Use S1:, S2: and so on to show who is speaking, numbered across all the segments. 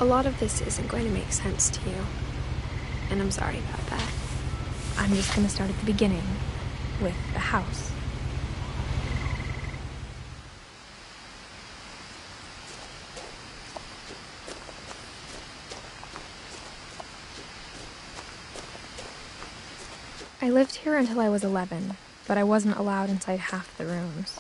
S1: A lot of this isn't going to make sense to you, and I'm sorry about that.
S2: I'm just going to start at the beginning, with the house. I lived here until I was 11, but I wasn't allowed inside half the rooms.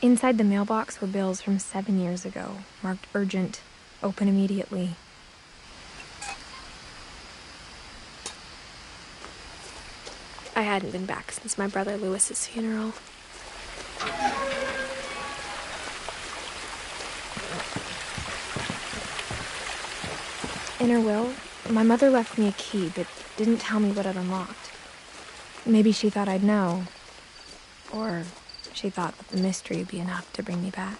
S2: Inside the mailbox were bills from 7 years ago, marked urgent, open immediately.
S1: I hadn't been back since my brother Lewis's funeral.
S2: In her will, my mother left me a key, but didn't tell me what it unlocked. Maybe she thought I'd know, or she thought that the mystery would be enough to bring me back.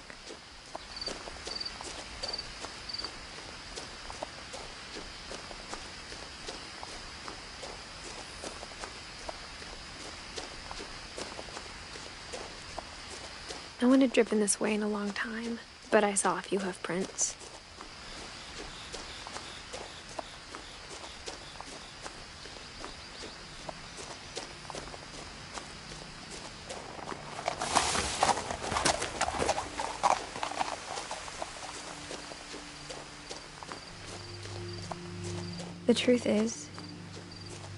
S1: No one had driven this way in a long time, but I saw a few hoof prints.
S2: The truth is,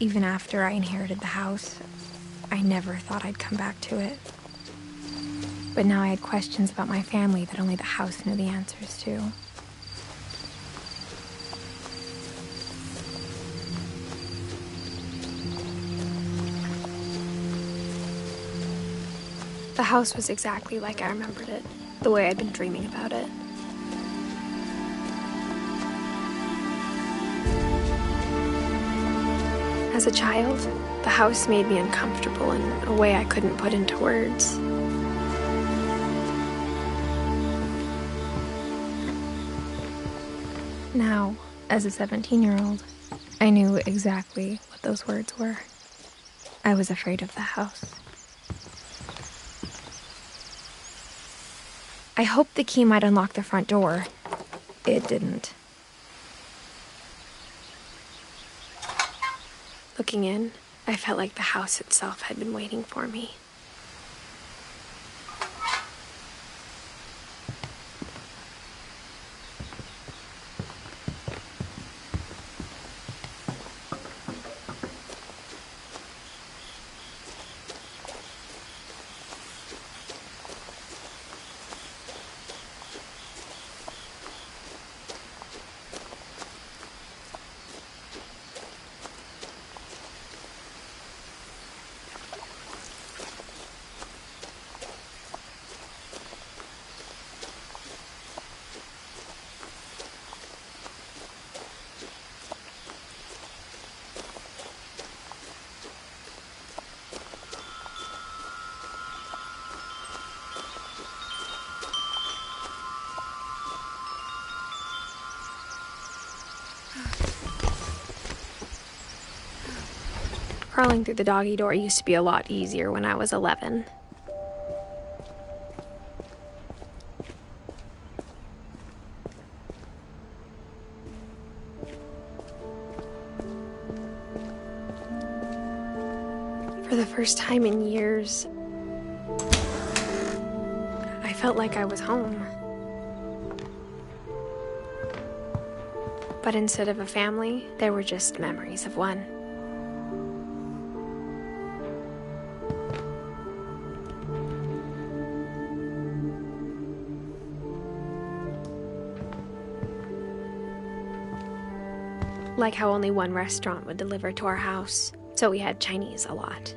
S2: even after I inherited the house, I never thought I'd come back to it. But now I had questions about my family that only the house knew the answers to.
S1: The house was exactly like I remembered it, the way I'd been dreaming about it. As a child, the house made me uncomfortable in a way I couldn't put into words.
S2: Now, as a 17-year-old, I knew exactly what those words were. I was afraid of the house. I hoped the key might unlock the front door. It didn't.
S1: Looking in, I felt like the house itself had been waiting for me. Crawling through the doggy door used to be a lot easier when I was 11. For the first time in years, I felt like I was home. But instead of a family, there were just memories of one. Like how only one restaurant would deliver to our house, so we had Chinese a lot.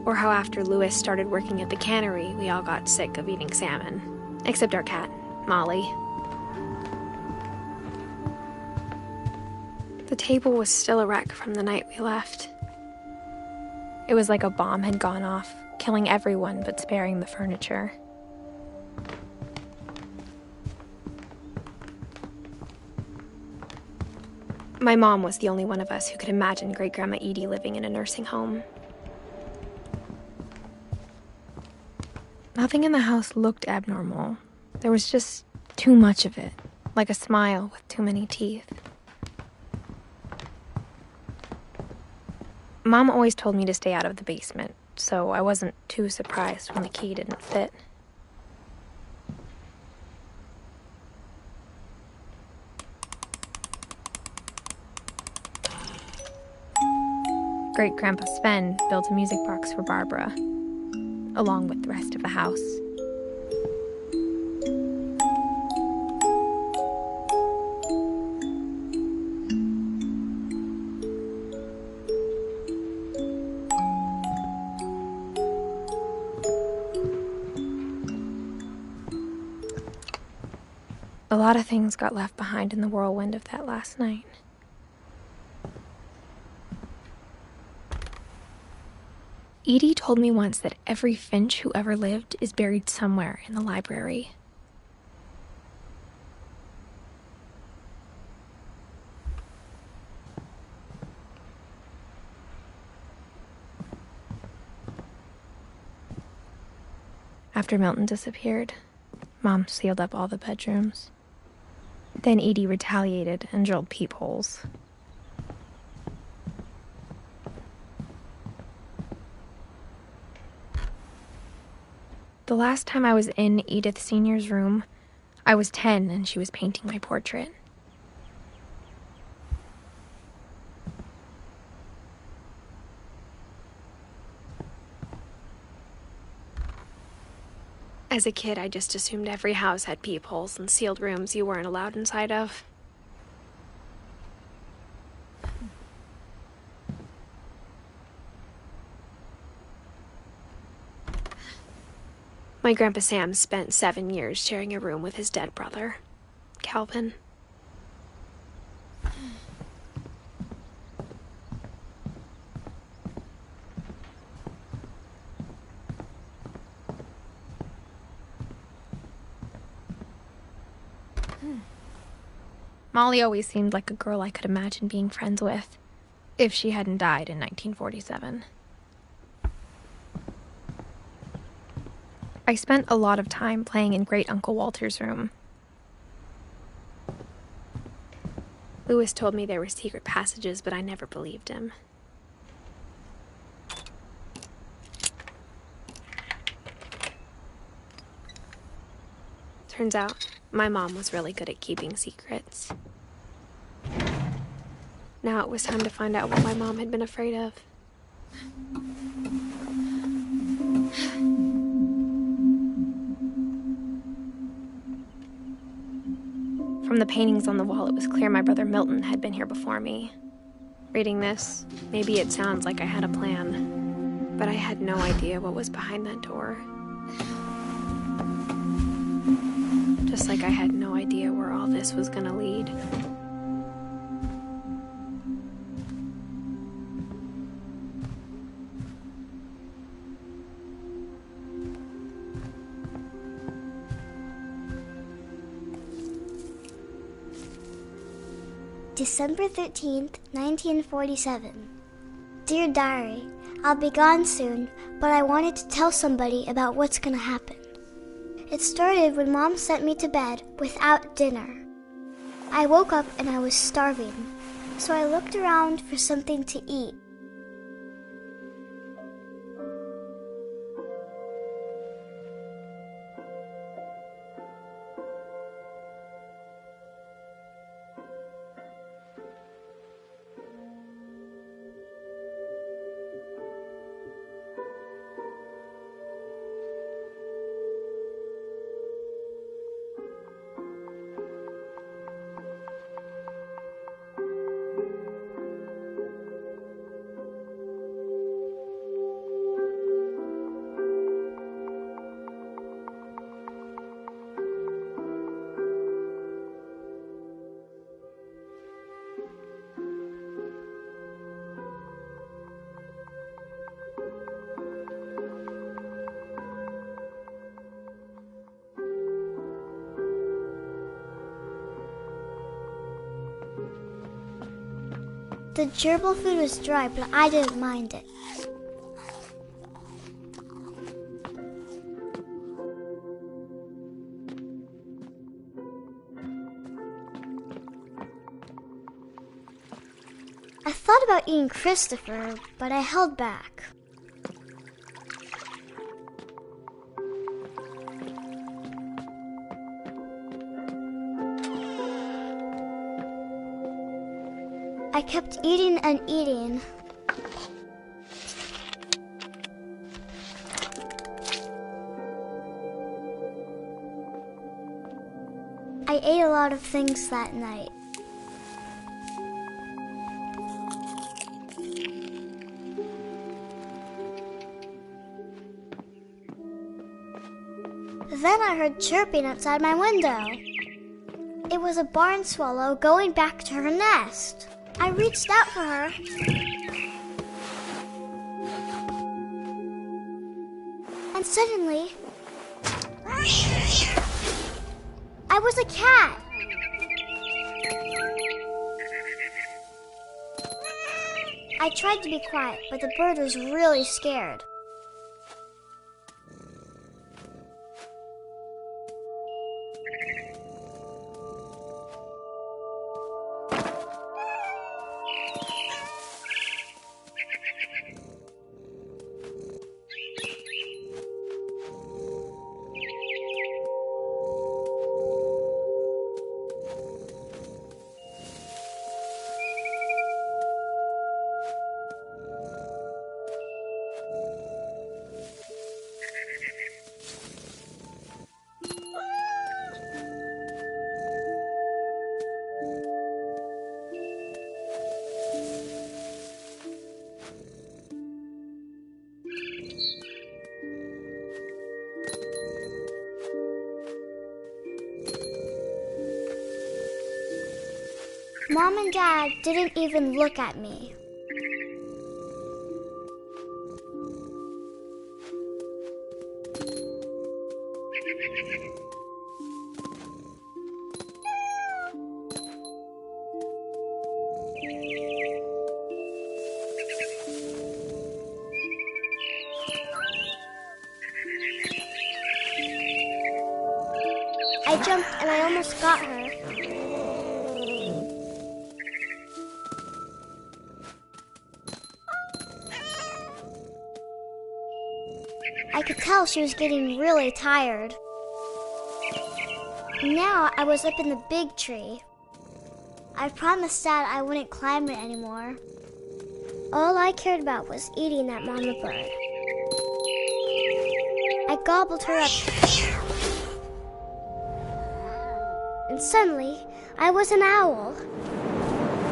S1: Or how after Lewis started working at the cannery, we all got sick of eating salmon. Except our cat, Molly. The table was still a wreck from the night we left. It was like a bomb had gone off, killing everyone but sparing the furniture. My mom was the only one of us who could imagine Great-Grandma Edie living in a nursing home.
S2: Nothing in the house looked abnormal. There was just too much of it, like a smile with too many teeth. Mom always told me to stay out of the basement, so I wasn't too surprised when the key didn't fit. Great-Grandpa Sven built a music box for Barbara, along with the rest of the house. A lot of things got left behind in the whirlwind of that last night. Edie told me once that every Finch who ever lived is buried somewhere in the library. After Milton disappeared, Mom sealed up all the bedrooms. Then Edie retaliated and drilled peepholes. The last time I was in Edith Sr.'s room, I was 10 and she was painting my portrait.
S1: As a kid, I just assumed every house had peepholes and sealed rooms you weren't allowed inside of. My Grandpa Sam spent 7 years sharing a room with his dead brother, Calvin.
S2: Molly always seemed like a girl I could imagine being friends with, if she hadn't died in 1947. I spent a lot of time playing in Great Uncle Walter's room.
S1: Lewis told me there were secret passages, but I never believed him. Turns out, my mom was really good at keeping secrets. Now it was time to find out what my mom had been afraid of.
S2: From the paintings on the wall, it was clear my brother Milton had been here before me.
S1: Reading this, maybe it sounds like I had a plan, but I had no idea what was behind that door. Just like I had no idea where all this was gonna lead.
S3: December 13th, 1947. Dear Diary, I'll be gone soon, but I wanted to tell somebody about what's gonna happen. It started when Mom sent me to bed without dinner. I woke up and I was starving, so I looked around for something to eat. The gerbil food was dry, but I didn't mind it. I thought about eating Christopher, but I held back. I kept eating and eating. I ate a lot of things that night. Then I heard chirping outside my window. It was a barn swallow going back to her nest. I reached out for her. And suddenly, I was a cat. I tried to be quiet, but the bird was really scared. Mom and Dad didn't even look at me. I jumped and I almost got her. I could tell she was getting really tired. Now I was up in the big tree. I promised Dad I wouldn't climb it anymore. All I cared about was eating that mama bird. I gobbled her up. And suddenly, I was an owl.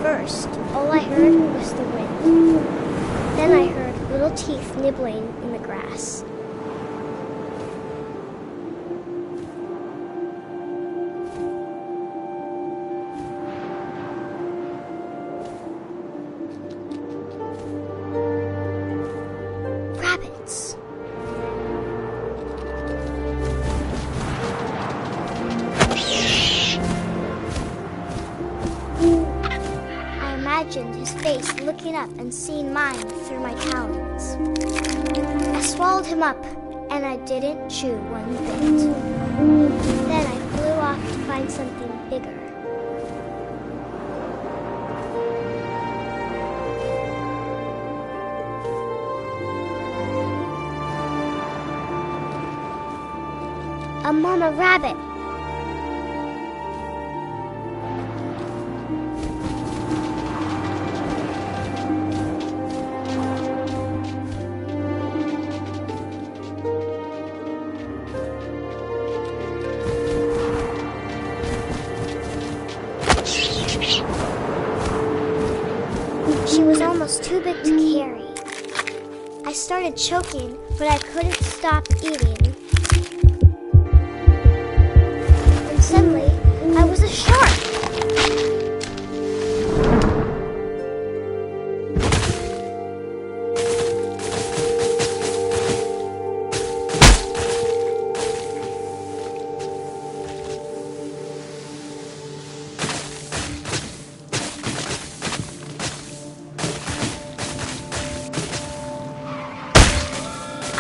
S3: First, all I heard was the wind. Then I heard little teeth nibbling in the grass. Rabbits. I imagined his face looking up and seeing mine through my talons. I swallowed him up, and I didn't chew one bit. Then I flew off to find something bigger. A mama rabbit. She was almost too big to carry. I started choking, but I couldn't stop eating. And suddenly, I was a shark.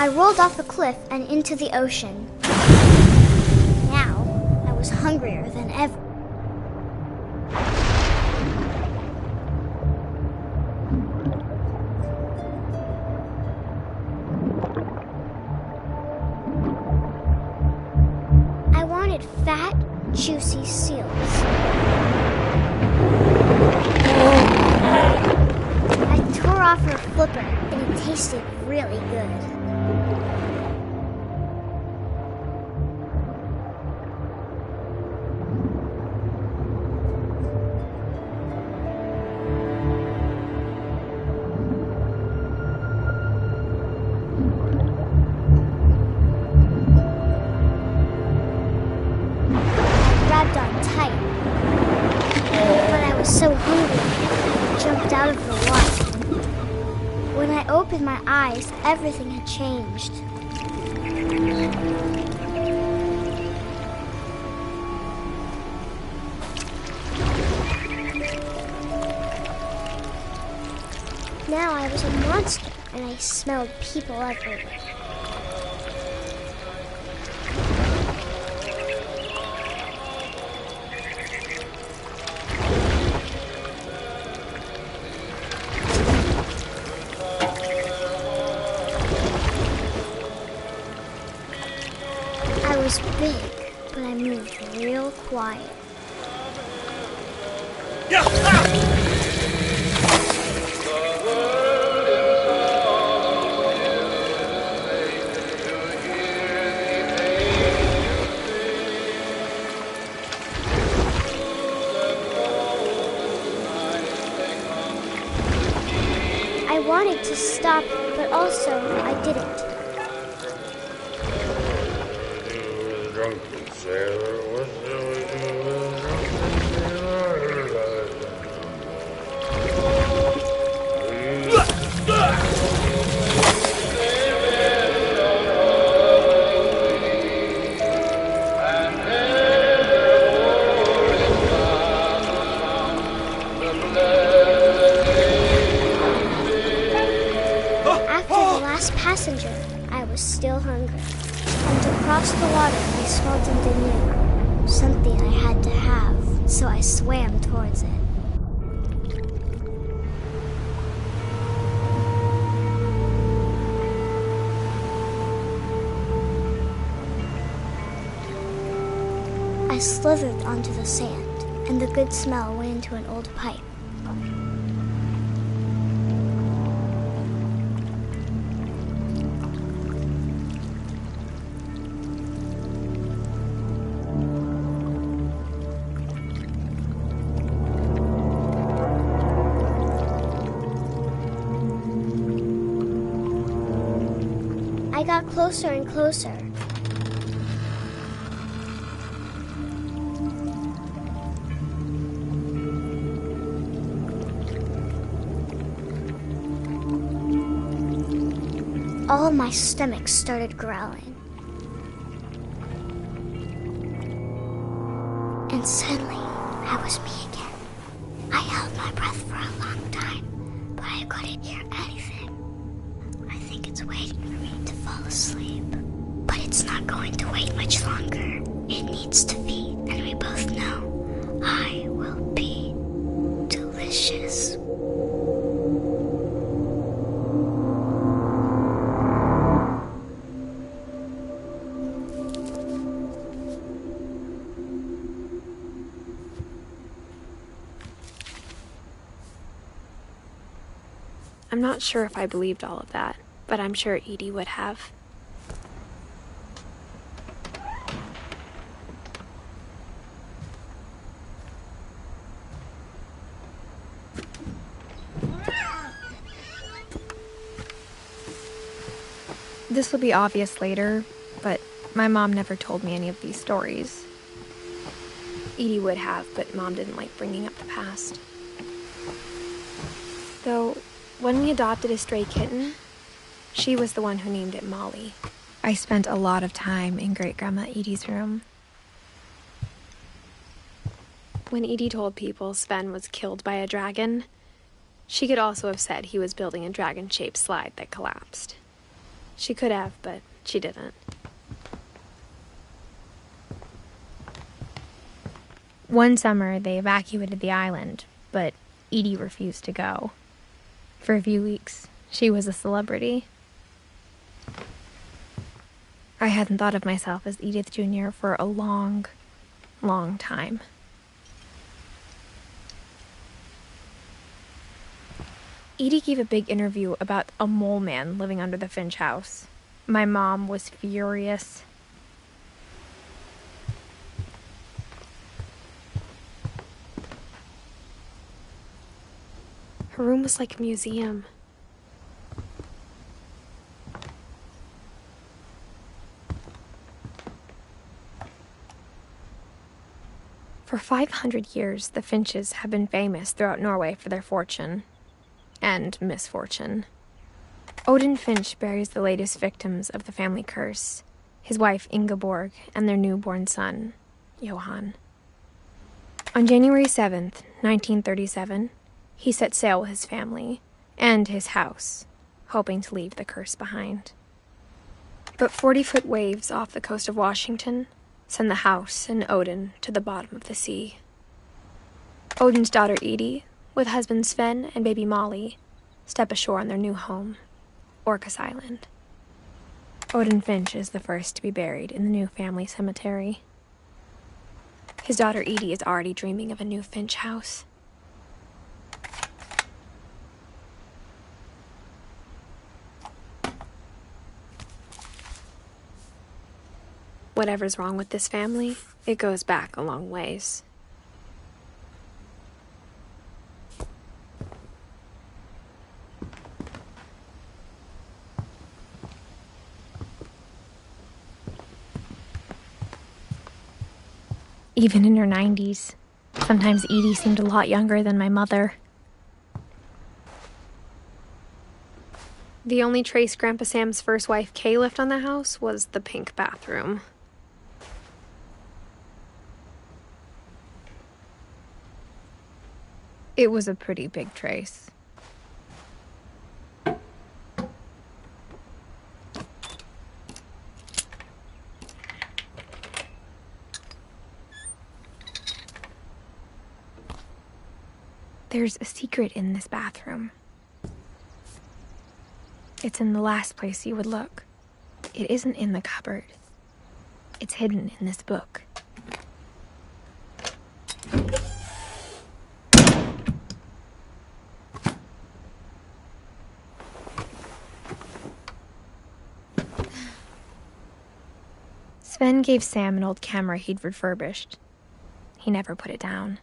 S3: I rolled off the cliff and into the ocean. Now, I was hungrier than ever. I wanted fat, juicy seals. I tore off her flipper, and it tasted really good. So hungry, I jumped out of the water. When I opened my eyes, everything had changed. Now I was a monster, and I smelled people everywhere. I was big, but I moved real quiet. I wanted to stop, but also I didn't. Passenger, I was still hungry. And to cross the water, I smelled something new. Something I had to have, so I swam towards it. I slithered onto the sand, and the good smell went into an old pipe. I got closer and closer. All my stomach started growling. And suddenly, I was me again. I held my breath for a long time, but I couldn't hear anything. I think it's waiting for me to fall asleep. But it's not going to wait much longer. It needs to feed, and we both know I will be delicious.
S1: I'm not sure if I believed all of that, but I'm sure Edie would have.
S2: This will be obvious later, but my mom never told me any of these stories.
S1: Edie would have, but Mom didn't like bringing up the past. Though, when we adopted a stray kitten, she was the one who named it Molly.
S2: I spent a lot of time in Great-Grandma Edie's room.
S1: When Edie told people Sven was killed by a dragon, she could also have said he was building a dragon-shaped slide that collapsed. She could have, but she didn't.
S2: One summer, they evacuated the island, but Edie refused to go. For a few weeks, she was a celebrity. I hadn't thought of myself as Edith Jr. for a long, long time. Edie gave a big interview about a mole man living under the Finch house. My mom was furious.
S1: Her room was like a museum.
S2: For 500 years, the Finches have been famous throughout Norway for their fortune. And misfortune. Odin Finch buries the latest victims of the family curse, his wife Ingeborg and their newborn son, Johan. On January 7th, 1937, he set sail with his family and his house, hoping to leave the curse behind. But 40-foot waves off the coast of Washington send the house and Odin to the bottom of the sea. Odin's daughter Edie, with husband Sven and baby Molly, step ashore on their new home, Orcas Island. Odin Finch is the first to be buried in the new family cemetery. His daughter Edie is already dreaming of a new Finch house.
S1: Whatever's wrong with this family, it goes back a long ways.
S2: Even in her 90s, sometimes Edie seemed a lot younger than my mother.
S1: The only trace Grandpa Sam's first wife Kay left on the house was the pink bathroom.
S2: It was a pretty big trace. There's a secret in this bathroom. It's in the last place you would look. It isn't in the cupboard. It's hidden in this book. Sven gave Sam an old camera he'd refurbished. He never put it down.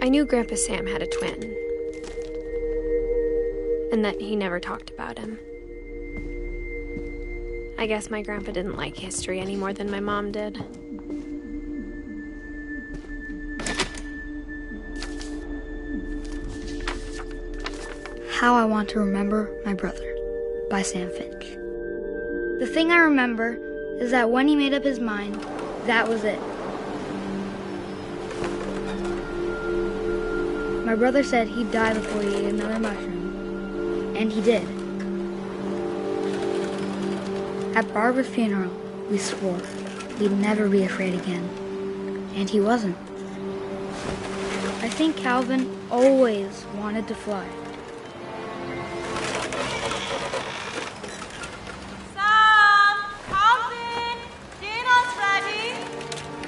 S1: I knew Grandpa Sam had a twin, and that he never talked about him. I guess my grandpa didn't like history any more than my mom did.
S4: How I Want to Remember My Brother by Sam Finch. The thing I remember is that when he made up his mind, that was it. My brother said he'd die before he ate another mushroom, and he did. At Barbara's funeral, we swore we'd never be afraid again, and he wasn't. I think Calvin always wanted to fly.
S5: Sam! Calvin! Dinner's ready!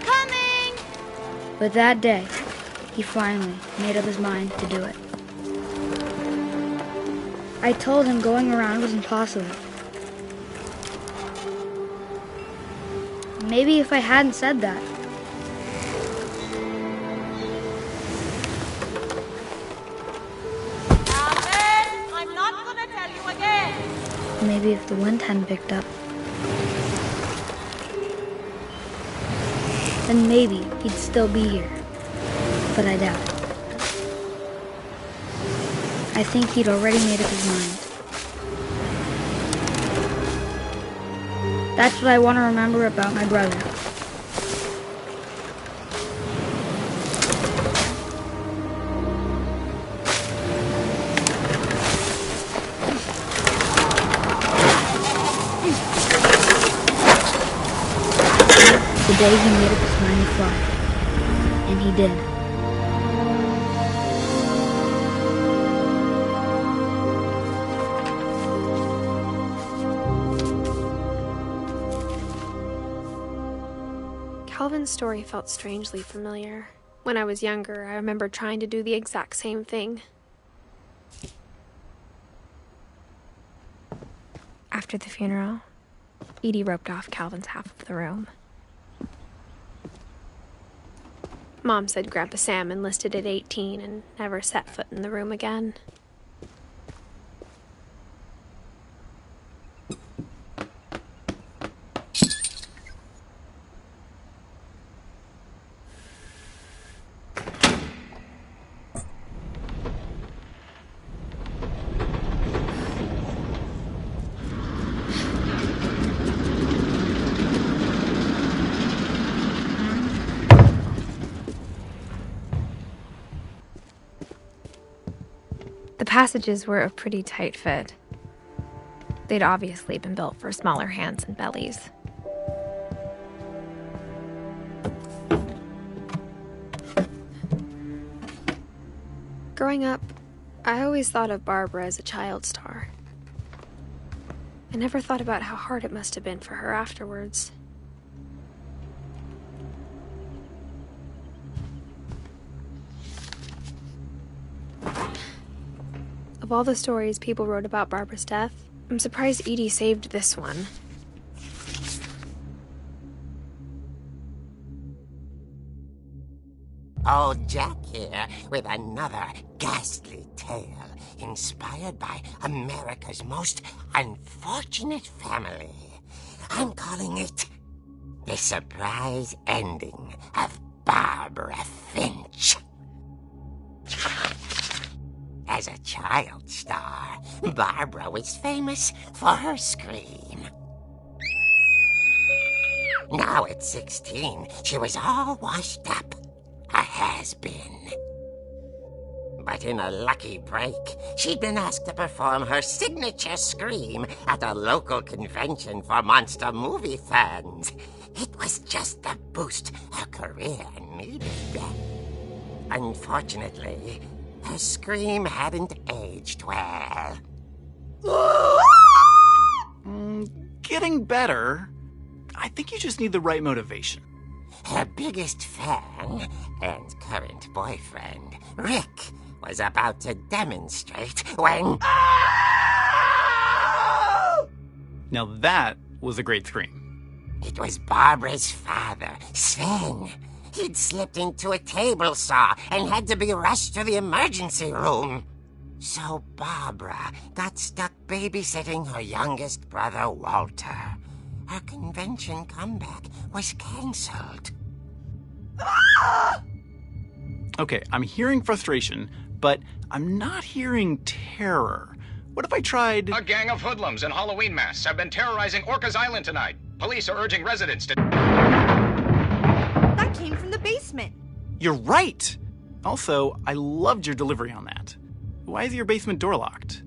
S5: Coming!
S4: But that day, he finally made up his mind to do it. I told him going around was impossible. Maybe if I hadn't said that.
S5: Calvin, I'm not gonna tell you again.
S4: Maybe if the wind hadn't picked up. then maybe he'd still be here. But I doubt it. I think he'd already made up his mind. That's what I want to remember about my brother. The day he made up his mind to fly. And he did.
S1: Calvin's story felt strangely familiar. When I was younger, I remember trying to do the exact same thing.
S2: After the funeral, Edie roped off Calvin's half of the room.
S1: Mom said Grandpa Sam enlisted at 18 and never set foot in the room again.
S2: The passages were a pretty tight fit. They'd obviously been built for smaller hands and bellies.
S1: Growing up, I always thought of Barbara as a child star. I never thought about how hard it must have been for her afterwards. Of all the stories people wrote about Barbara's death, I'm surprised Edie saved this one.
S6: Old Jack here with another ghastly tale inspired by America's most unfortunate family. I'm calling it The Surprise Ending of Barbara Finch. As a child star, Barbara was famous for her scream. Now at 16, she was all washed up. A has-been. But in a lucky break, she'd been asked to perform her signature scream at a local convention for monster movie fans. It was just the boost her career needed. Unfortunately, her scream hadn't aged well.
S7: Getting better. I think you just need the right motivation.
S6: Her biggest fan and current boyfriend, Rick, was about to demonstrate when...
S7: Now that was a great scream.
S6: It was Barbara's father, Sven. He'd slipped into a table saw and had to be rushed to the emergency room. So Barbara got stuck babysitting her youngest brother, Walter. Her convention comeback was cancelled.
S7: Okay, I'm hearing frustration, but I'm not hearing terror. What if I tried...
S8: A gang of hoodlums in Halloween masks have been terrorizing Orcas Island tonight. Police are urging residents to...
S5: That came from the basement.
S7: You're right! Also, I loved your delivery on that. Why is your basement door locked?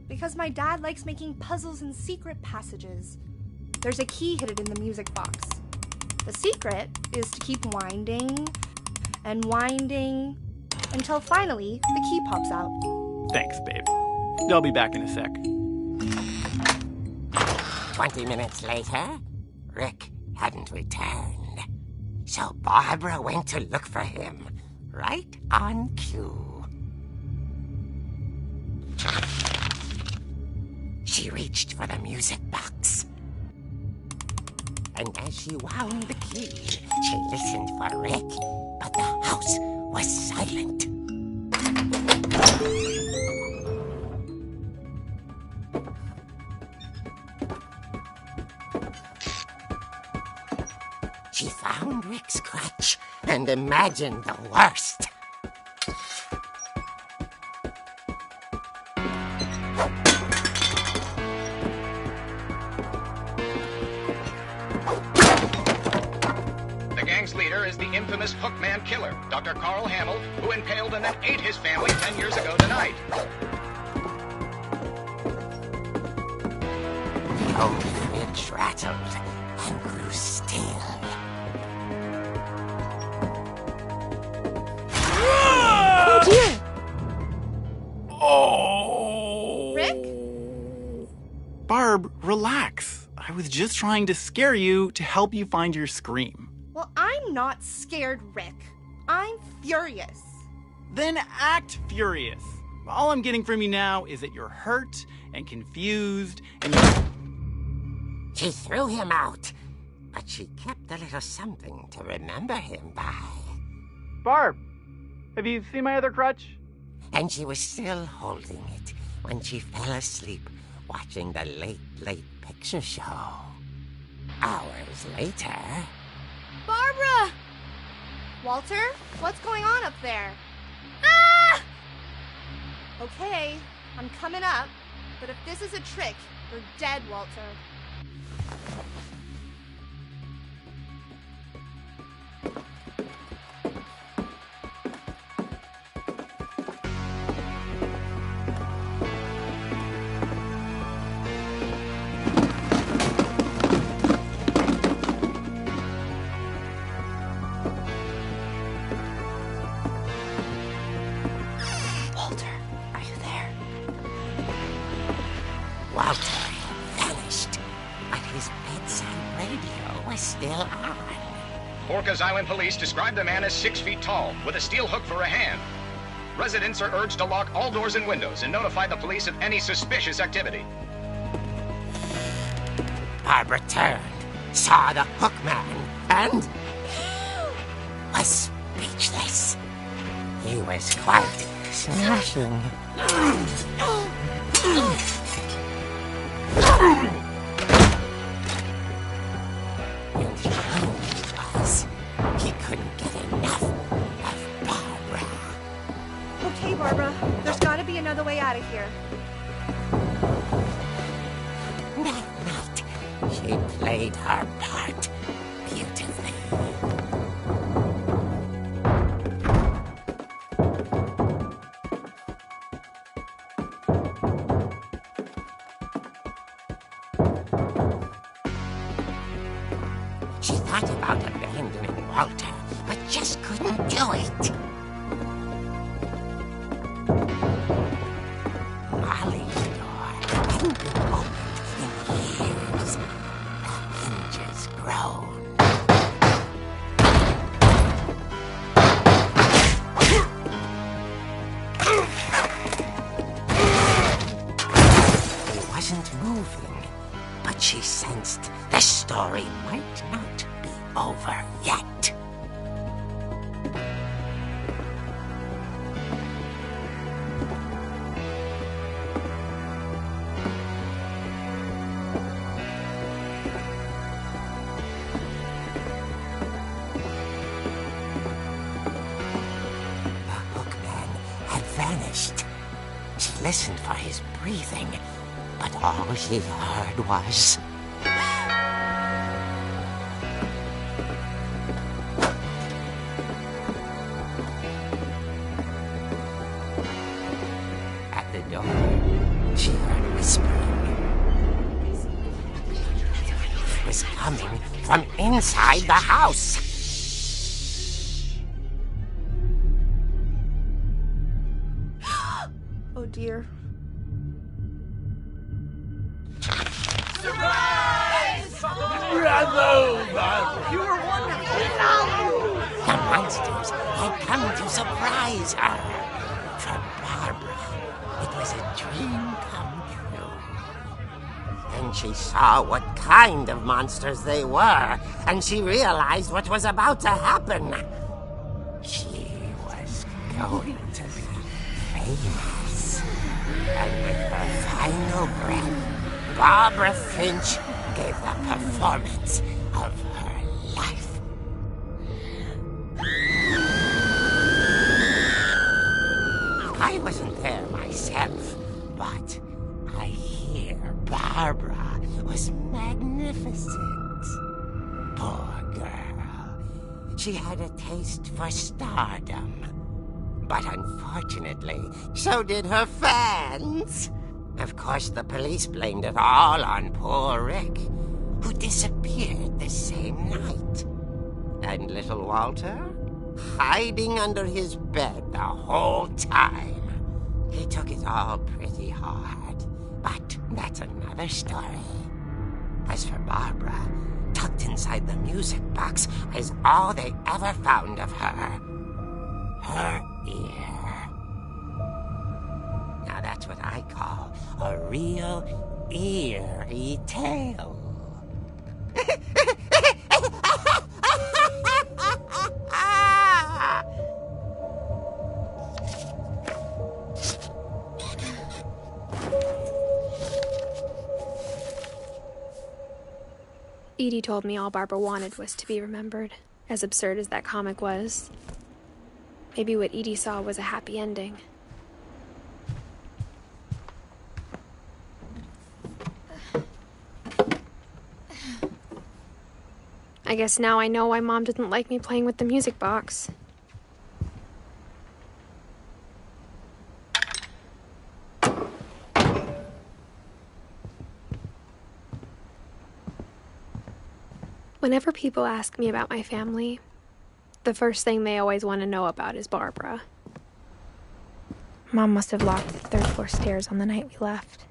S5: Because my dad likes making puzzles and secret passages. There's a key hidden in the music box. The secret is to keep winding and winding until finally the key pops out.
S7: Thanks, babe. I'll be back in a sec.
S6: 20 minutes later, Rick hadn't returned. So Barbara went to look for him, right on cue. She reached for the music box. And as she wound the key, she listened for Rick, but the house was silent. She found Rick's crutch and imagined the worst.
S8: The gang's leader is the infamous Hookman killer, Dr. Carl Hamill, who impaled and then ate his family 10 years ago tonight.
S6: Old Finch rattled and grew still.
S2: Oh dear!
S7: Oh!
S5: Rick?
S7: Barb, relax. I was just trying to scare you to help you find your scream.
S5: Well, I'm not scared, Rick. I'm furious.
S7: Then act furious. All I'm getting from you now is that you're hurt and confused and
S6: She threw him out, but she kept a little something to remember him by.
S7: Barb, have you seen my other crutch?
S6: And she was still holding it when she fell asleep watching the late picture show. Hours later...
S5: Barbara! Walter, what's going on up there? Ah! Okay, I'm coming up, but if this is a trick, you're dead, Walter.
S6: Walter had vanished, but his bedside radio was still on.
S8: Orcas Island police describe the man as 6 feet tall, with a steel hook for a hand. Residents are urged to lock all doors and windows and notify the police of any suspicious activity.
S6: Barbara turned, saw the Hookman, and was speechless. He was quite smashing. And he was. He couldn't get enough of Barbara.
S5: Okay, Barbara, there's gotta be another way out of here.
S6: That night, she played her part beautifully. She thought about abandoning Walter, but just couldn't do it. Molly's door hadn't been opened in years. The hinges groaned. He wasn't moving, but she sensed the story might not be over yet. The Hookman had vanished. She listened for his breathing, but all she heard was... At the door, she heard whispering. It was coming from inside the house.
S5: Oh dear.
S6: The monsters had come to surprise her. For Barbara, it was a dream come true. Then she saw what kind of monsters they were, and she realized what was about to happen. She was going to be famous. And with her final breath, Barbara Finch gave the performance of her life. wasn't there myself, but I hear Barbara was magnificent. Poor girl. She had a taste for stardom. But unfortunately, so did her fans. Of course, the police blamed it all on poor Rick, who disappeared the same night. And little Walter, hiding under his bed the whole time. He took it all pretty hard, but that's another story. As for Barbara, tucked inside the music box is all they ever found of her. Her ear. Now that's what I call a real eerie tale.
S1: Edie told me all Barbara wanted was to be remembered, as absurd as that comic was. Maybe what Edie saw was a happy ending. I guess now I know why Mom didn't like me playing with the music box. Whenever people ask me about my family, the first thing they always want to know about is Barbara. Mom must have locked the third floor stairs on the night we left.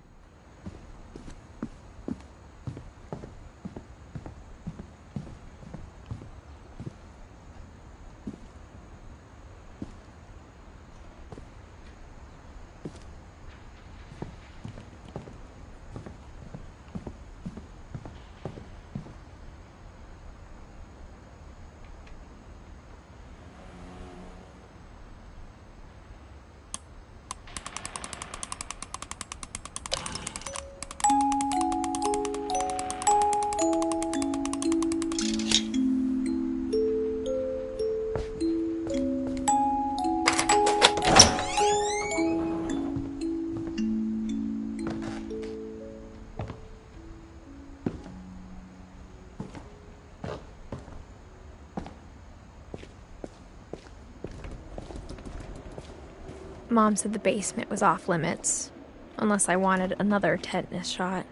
S1: Mom said the basement was off limits, unless I wanted another tetanus shot.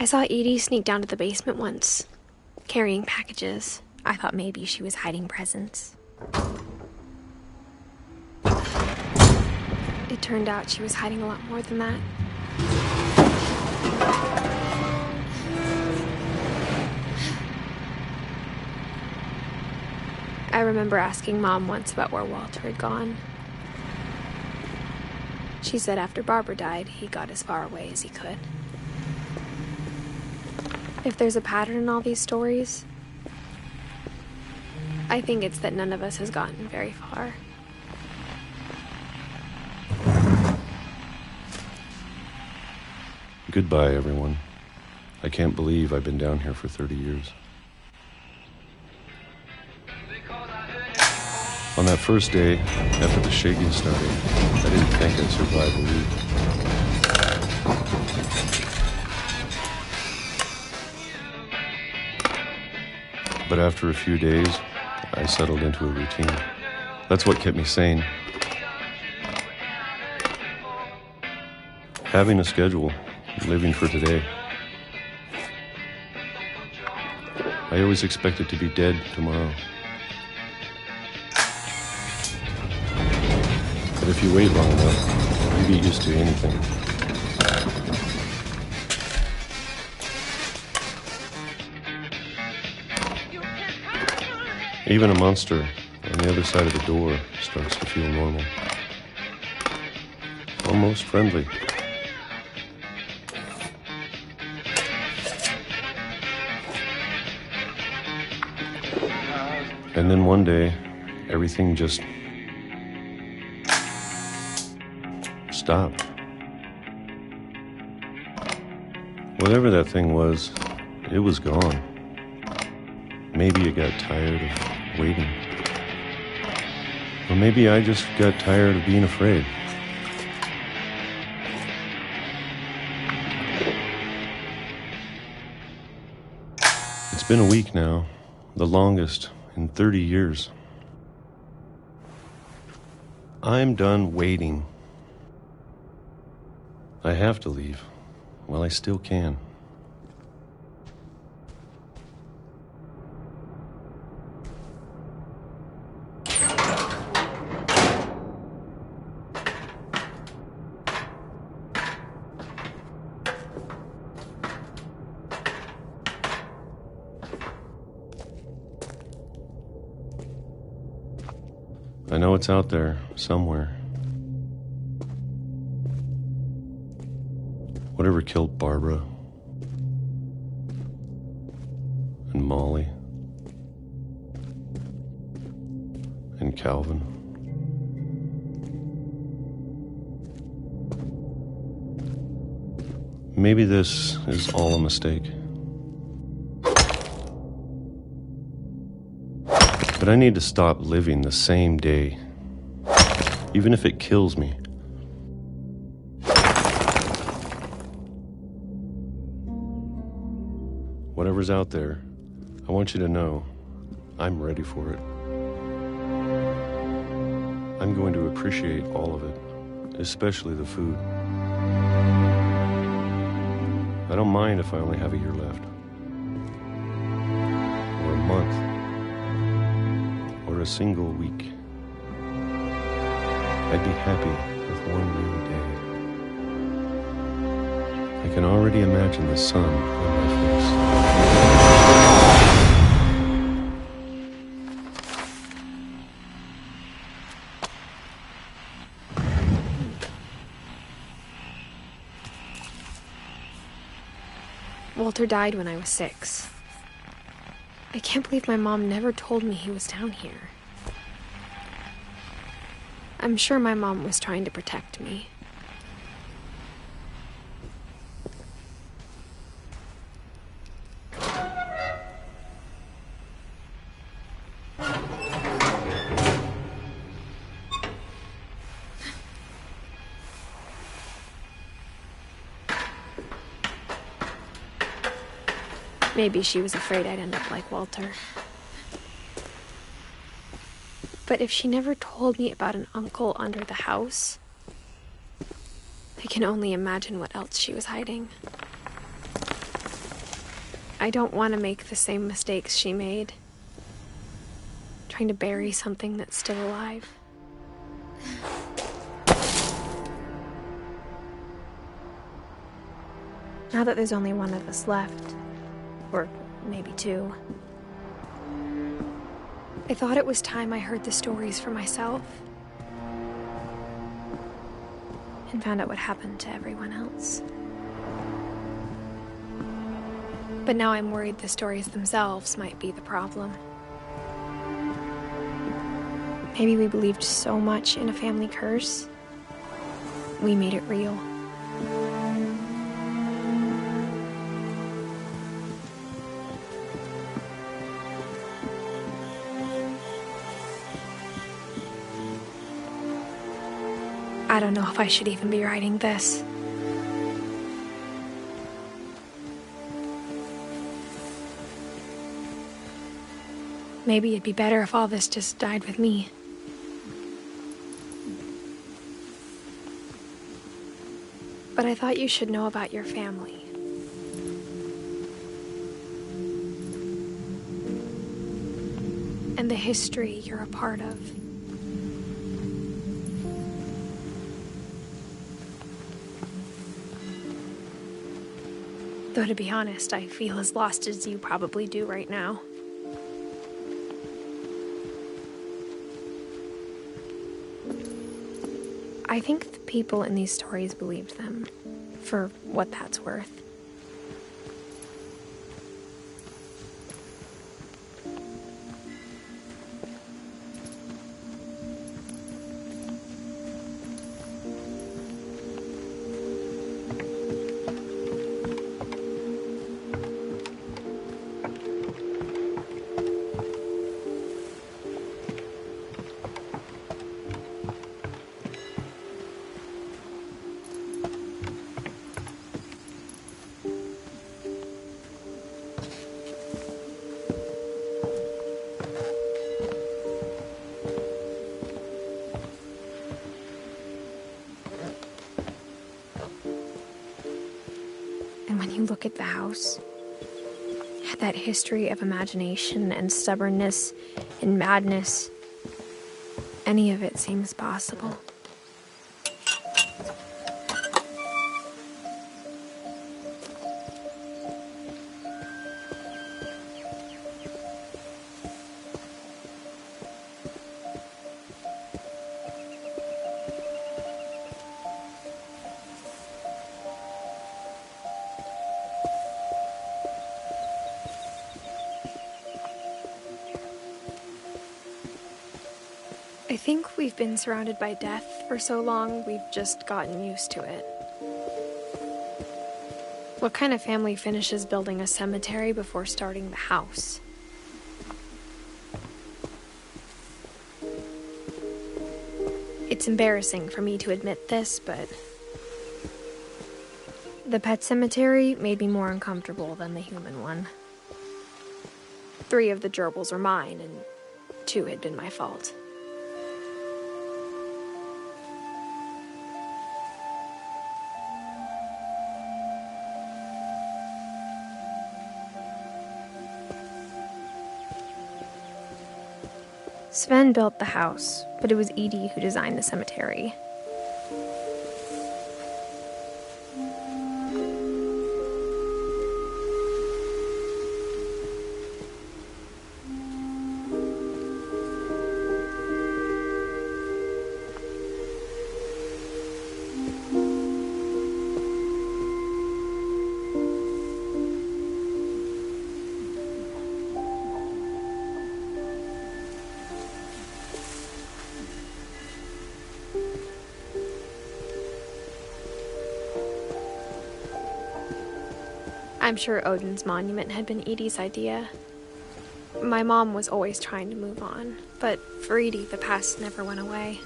S1: I saw Edie sneak down to the basement once, carrying packages. I thought maybe she was hiding presents. It turned out she was hiding a lot more than that. I remember asking Mom once about where Walter had gone. She said after Barbara died, he got as far away as he could. If there's a pattern in all these stories, I think it's that none of us has gotten very far.
S9: Goodbye, everyone. I can't believe I've been down here for 30 years. On that first day, after the shaking started, I didn't think I'd survive a week. But after a few days, I settled into a routine. That's what kept me sane. Having a schedule, living for today. I always expected to be dead tomorrow. But if you wait long enough, you get used to anything. Even a monster on the other side of the door starts to feel normal. Almost friendly. And then one day, everything just stopped. Whatever that thing was, it was gone. Maybe it got tired of waiting. Or maybe I just got tired of being afraid. It's been a week now, the longest in 30 years. I'm done waiting. I have to leave while I still can. I know it's out there somewhere. Whatever killed Barbara and Molly and Calvin. Maybe this is all a mistake. But I need to stop living the same day, even if it kills me. Whatever's out there, I want you to know I'm ready for it. I'm going to appreciate all of it, especially the food. I don't mind if I only have a year left, or a month, or a single week. I'd be happy with one new day. I can already imagine the sun on my face.
S2: Walter died when I was 6. I can't believe my mom never told me he was down here. I'm sure my mom was trying to protect me. Maybe she was afraid I'd end up like Walter. But if she never told me about an uncle under the house, I can only imagine what else she was hiding. I don't want to make the same mistakes she made, trying to bury something that's still alive. Now that there's only one of us left, or maybe 2, I thought it was time I heard the stories for myself and found out what happened to everyone else. But now I'm worried the stories themselves might be the problem. Maybe we believed so much in a family curse, we made it real. I don't know if I should even be writing this. Maybe it'd be better if all this just died with me. But I thought you should know about your family. And the history you're a part of. Though to be honest, I feel as lost as you probably do right now. I think the people in these stories believed them, for what that's worth. look at the house, it had that history of imagination and stubbornness and madness. Any of it seems possible. I think we've been surrounded by death for so long, we've just gotten used to it. What kind of family finishes building a cemetery before starting the house? It's embarrassing for me to admit this, but the pet cemetery made me more uncomfortable than the human one. 3 of the gerbils were mine, and 2 had been my fault. Sven built the house, but it was Edie who designed the cemetery. I'm sure Odin's monument had been Edie's idea. My mom was always trying to move on, but for Edie, the past never went away.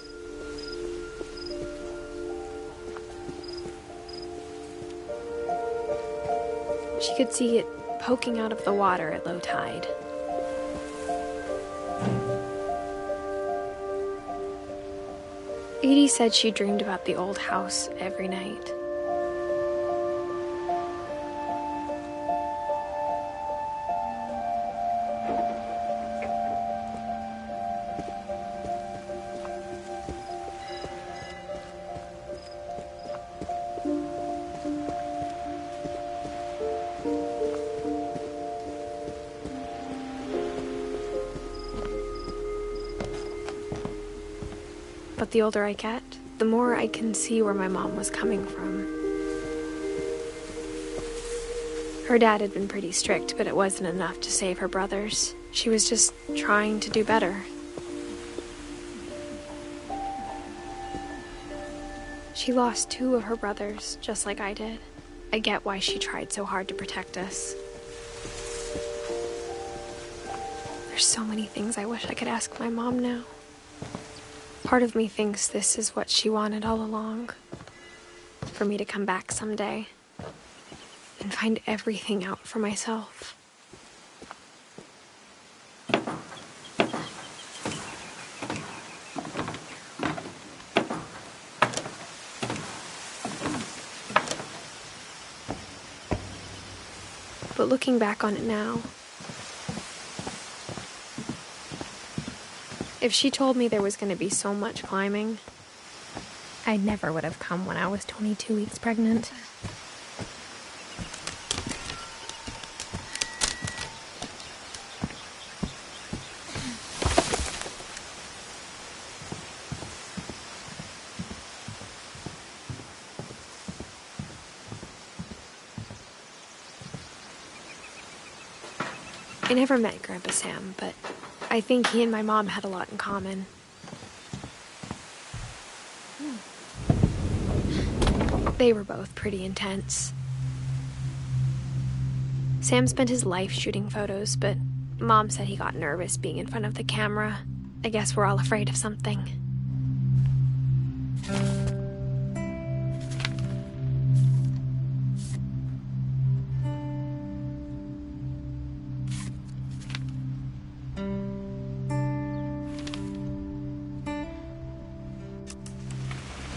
S2: She could see it poking out of the water at low tide. Edie said she dreamed about the old house every night. But the older I get, the more I can see where my mom was coming from. Her dad had been pretty strict, but it wasn't enough to save her brothers. She was just trying to do better. She lost 2 of her brothers, just like I did. I get why she tried so hard to protect us. There's so many things I wish I could ask my mom now. Part of me thinks this is what she wanted all along. For me to come back someday and find everything out for myself. But looking back on it now, if she told me there was going to be so much climbing, I never would have come when I was 22 weeks pregnant. I never met Grandpa Sam, but I think he and my mom had a lot in common. They were both pretty intense. Sam spent his life shooting photos, but Mom said he got nervous being in front of the camera. I guess we're all afraid of something.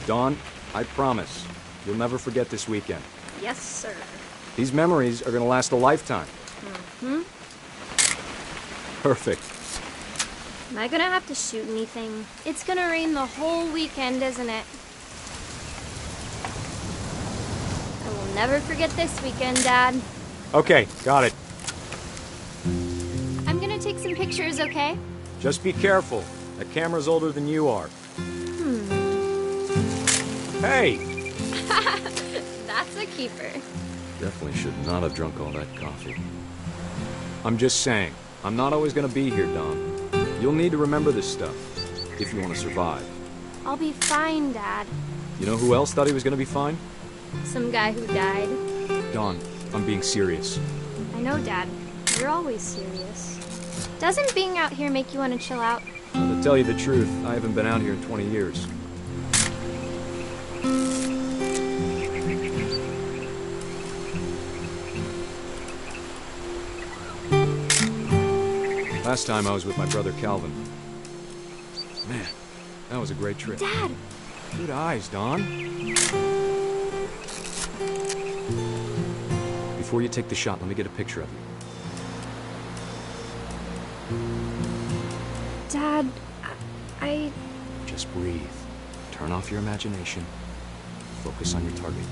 S10: Dawn, I promise, you'll never forget this weekend.
S2: Yes, sir.
S10: These memories are gonna last a lifetime.
S2: Hmm?
S10: Perfect.
S2: Am I gonna have to shoot anything? It's gonna rain the whole weekend, isn't it? I will never forget this weekend, Dad.
S10: Okay, got it.
S2: I'm gonna take some pictures, okay?
S10: Just be careful. That camera's older than you are. Hey!
S2: That's a keeper.
S10: Definitely should not have drunk all that coffee. I'm just saying, I'm not always gonna be here, Don. You'll need to remember this stuff, if you want to survive.
S2: I'll be fine, Dad.
S10: You know who else thought he was gonna be fine?
S2: Some guy who died.
S10: Don, I'm being serious.
S2: I know, Dad. You're always serious. Doesn't being out here make you want to chill out?
S10: Well, to tell you the truth, I haven't been out here in 20 years. Last time I was with my brother Calvin. Man, that was a great trip.
S2: Dad!
S10: Good eyes, Don. Before you take the shot, let me get a picture of you.
S2: Dad, I...
S10: Just breathe. Turn off your imagination. Focus on your target.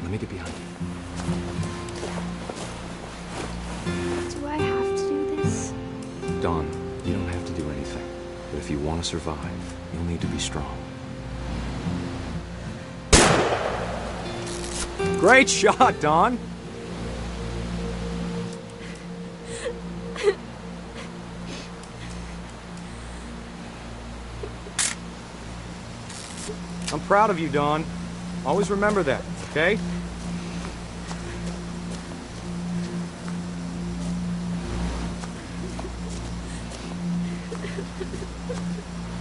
S10: Let me get behind you.
S2: Do I have to do this?
S10: Don, you don't have to do anything. But if you want to survive, you'll need to be strong. Great shot, Don! I'm proud of you, Don. Always remember that, okay?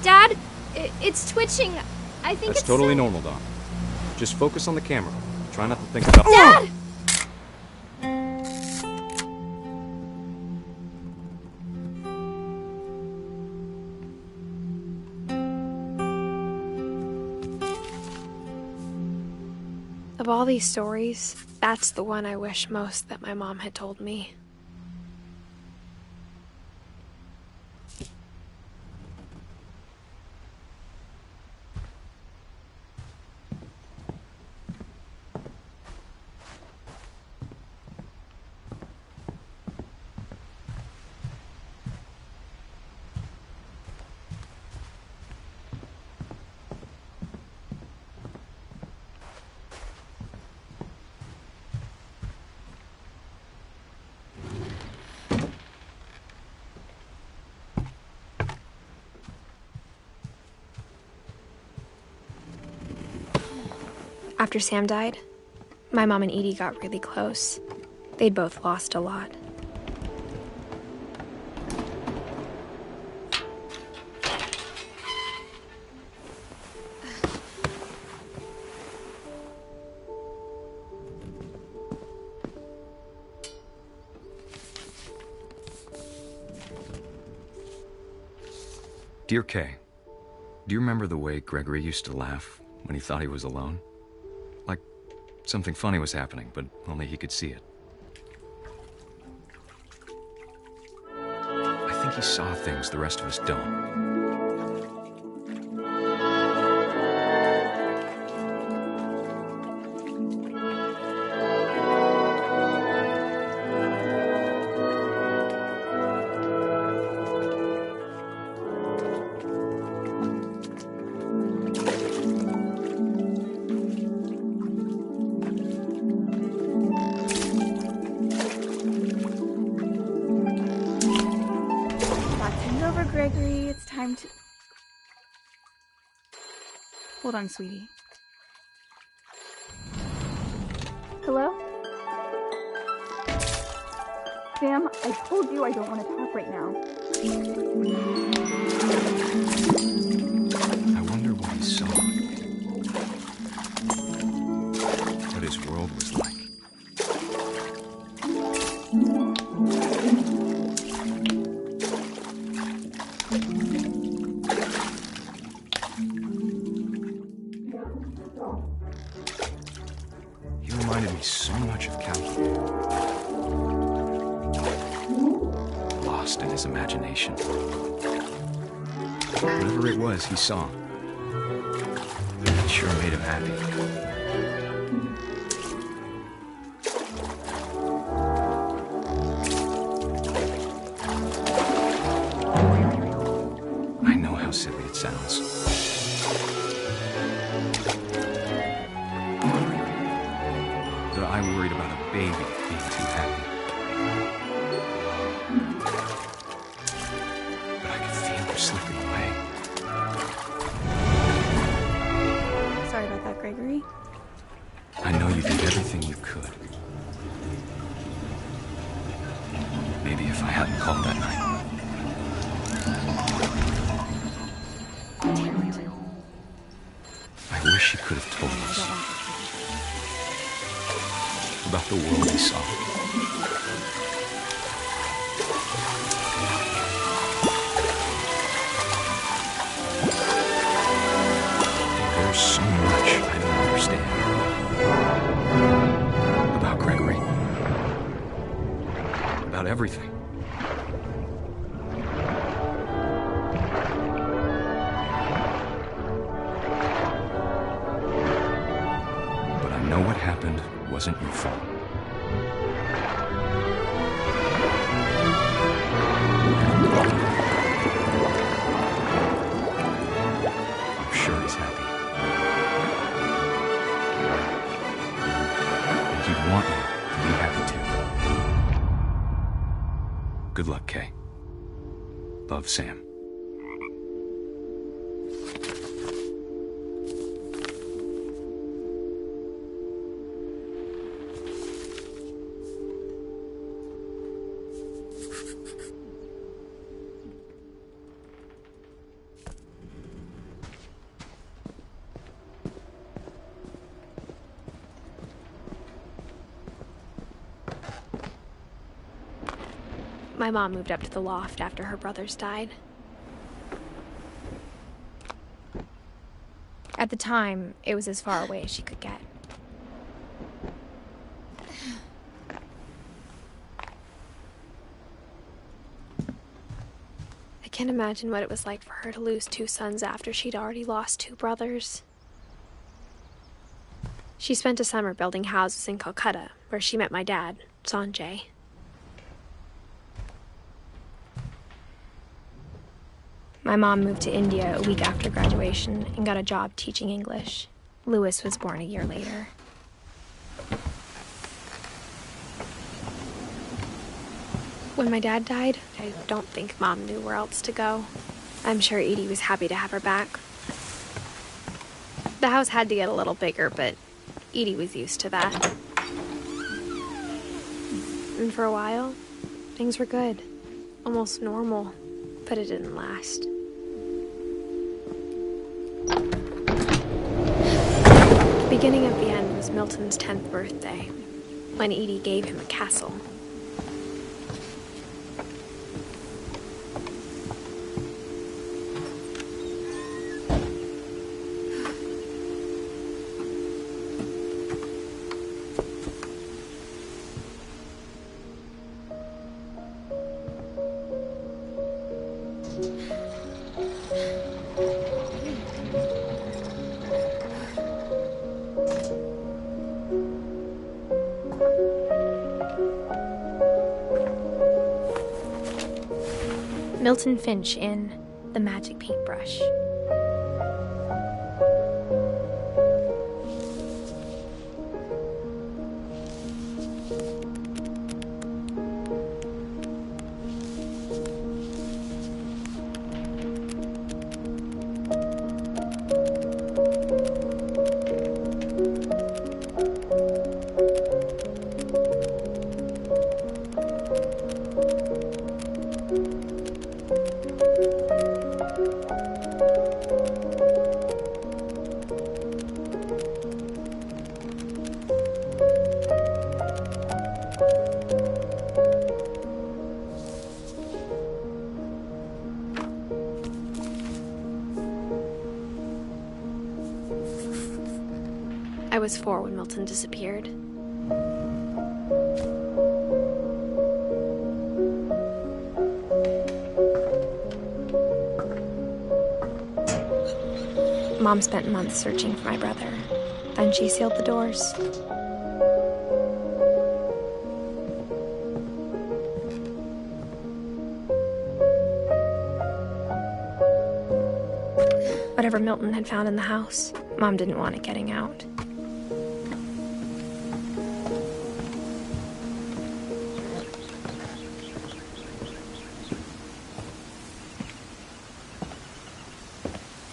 S2: Dad, it's twitching. I think
S10: That's
S2: it's
S10: totally normal, Don. Just focus on the camera. Try not to think about...
S2: Dad!
S1: Of all these stories, that's the one I wish most that my mom had told me. After Sam died, my mom and Edie got really close. They'd both lost a lot.
S10: Dear Kay, do you remember the way Gregory used to laugh when he thought he was alone? Like something funny was happening, but only he could see it. I think he saw things the rest of us don't.
S5: Gregory, it's time to... Hold on, sweetie. Hello? Sam, I told you I don't want to talk right now.
S10: I wonder what he saw. What his world was like. me so much of Calvin. Lost in his imagination. Whatever it was he saw, it sure made him happy. I know how silly it sounds. That I worried about a baby being too happy. But I could feel her slipping away.
S2: Sorry about that, Gregory.
S10: I know you did everything you could. Maybe if I hadn't called that night. I wish he could have told us about the world he saw. There's so much I don't understand about Gregory. About everything. But I know what happened wasn't your fault. I'm sure he's happy. And he'd want you to be happy too. Good luck, Kay. Love, Sam.
S1: My mom moved up to the loft after her brothers died. At the time, it was as far away as she could get. I can't imagine what it was like for her to lose 2 sons after she'd already lost 2 brothers. She spent a summer building houses in Calcutta, where she met my dad, Sanjay. My mom moved to India a week after graduation and got a job teaching English. Louis was born a year later. When my dad died, I don't think Mom knew where else to go. I'm sure Edie was happy to have her back. The house had to get a little bigger, but Edie was used to that. And for a while, things were good. Almost normal, but it didn't last. The beginning of the end was Milton's 10th birthday, when Edie gave him a castle. Milton Finch in The Magic Paintbrush. I was 4 when Milton disappeared.
S2: Mom spent months searching for my brother. Then she sealed the doors. Whatever Milton had found in the house, Mom didn't want it getting out.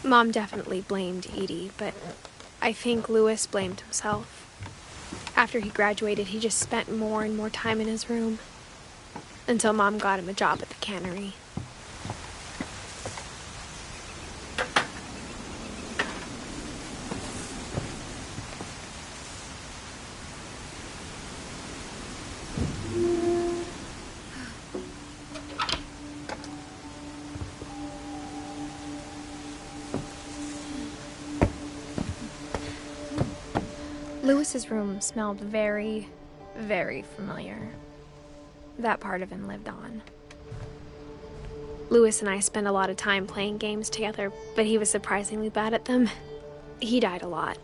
S1: Mom definitely blamed Edie, but I think Louis blamed himself. After he graduated, he just spent more and more time in his room, until Mom got him a job at the cannery. Louis's room smelled very, very familiar. That part of him lived on. Louis and I spent a lot of time playing games together, but he was surprisingly bad at them. He died a lot.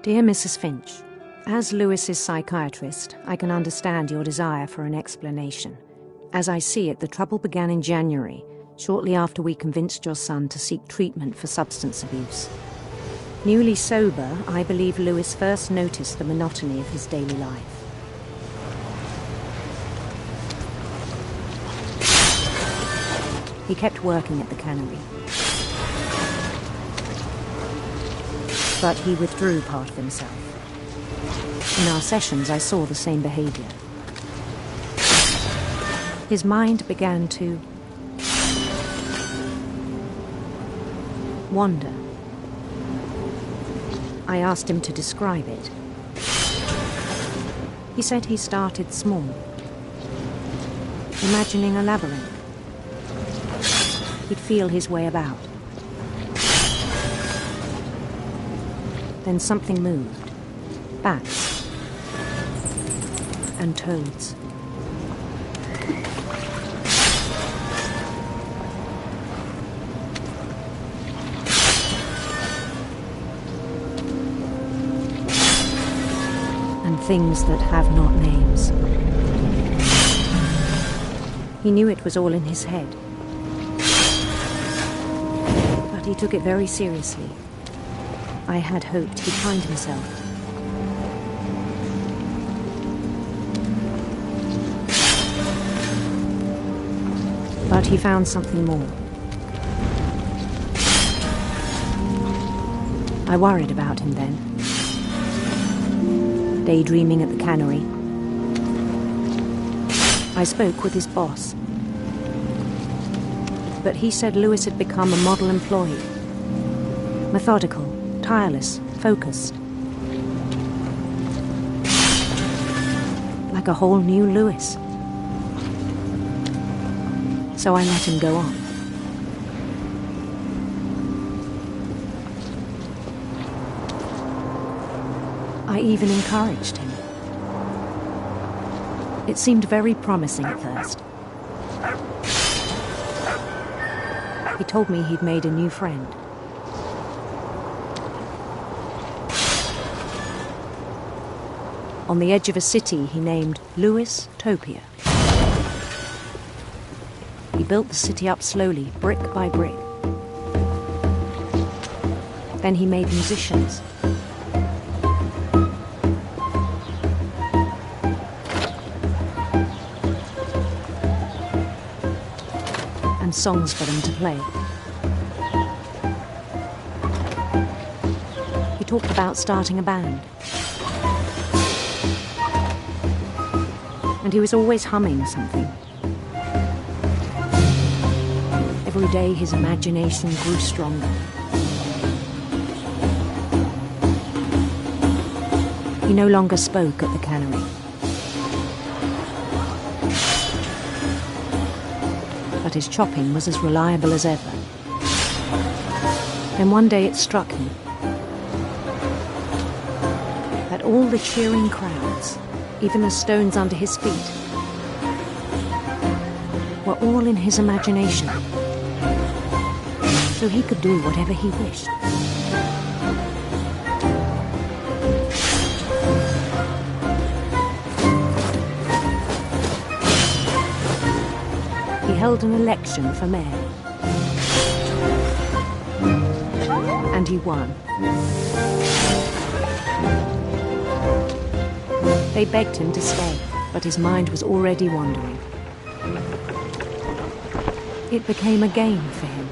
S11: Dear Mrs. Finch, as Louis's psychiatrist, I can understand your desire for an explanation. As I see it, the trouble began in January, shortly after we convinced your son to seek treatment for substance abuse. Newly sober, I believe Louis first noticed the monotony of his daily life. He kept working at the cannery, but he withdrew part of himself. In our sessions, I saw the same behavior. His mind began to wander. I asked him to describe it. He said he started small, imagining a labyrinth. He'd feel his way about. Then something moved. Bats. And toads. And things that have not names. He knew it was all in his head. But he took it very seriously. I had hoped he'd find himself. But he found something more. I worried about him then. Daydreaming at the cannery. I spoke with his boss. But he said Louis had become a model employee. Methodical, tireless, focused. Like a whole new Louis. So I let him go on. I even encouraged him. It seemed very promising at first. He told me he'd made a new friend. On the edge of a city he named Louis Topia. He built the city up slowly, brick by brick. Then he made musicians. And songs for them to play. He talked about starting a band. And he was always humming something. Every day his imagination grew stronger. He no longer spoke at the cannery. But his chopping was as reliable as ever. Then one day it struck him. all the cheering crowds, even the stones under his feet, were all in his imagination, so he could do whatever he wished. He held an election for mayor, and he won. They begged him to stay, but his mind was already wandering. It became a game for him.